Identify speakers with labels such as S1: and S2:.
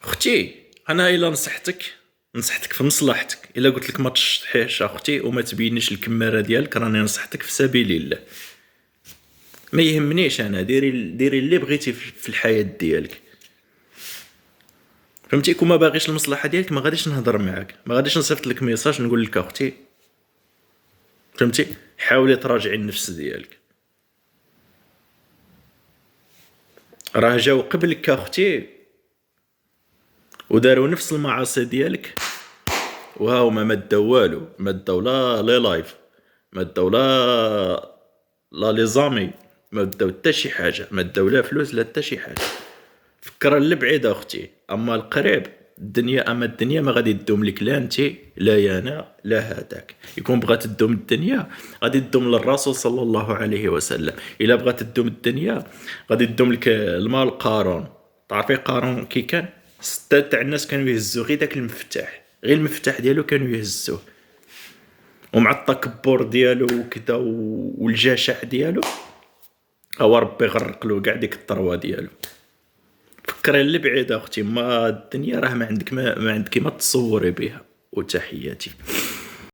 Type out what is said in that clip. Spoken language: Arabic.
S1: اختي، انا الا نصحتك في مصلحتك، الا قلت لك ما تشطحيش اختي وما تبينيش الكماره ديالك، راني نصحتك في سبيل الله. ما يهمنيش انا، ديري اللي بغيتي في الحياه ديالك. فهمتي؟ كون ما باغيش المصلحه ديالك ما غاديش نهضر معاك، ما غاديش نصيفط لك ميساج نقول لك اختي. فهمتي؟ حاولي تراجعي النفس ديالك. راه جاو قبلك اختي وداروا نفس المعاصي ديالك، وها هما ما داو والو، ما داو لا لي لايف، ما داو لا لي زامي، ما داو حتى شي حاجه، ما داو لا فلوس لا حتى شي حاجه. فكر البعيد اختي، اما القريب الدنيا، اما الدنيا ما غادي تدوم لك لا انت لا يا انا لا هذاك. يكون بغات تدوم الدنيا غادي تدوم للرسول صلى الله عليه وسلم. الا بغات تدوم الدنيا غادي تدوم لك المال قارون. تعرفي قارون كي كان؟ ستة تاع الناس كانوا يهزوا غير داك المفتاح، غير المفتاح ديالو كانوا يهزوه. ومع التكبر ديالو وكذا والجشع ديالو، هو ربي غرق له كاع ديك الثروه ديالو. فكري اللي بعيد اختي، ما الدنيا راه ما عندك ما عندك ما تصوري بها. وتحياتي.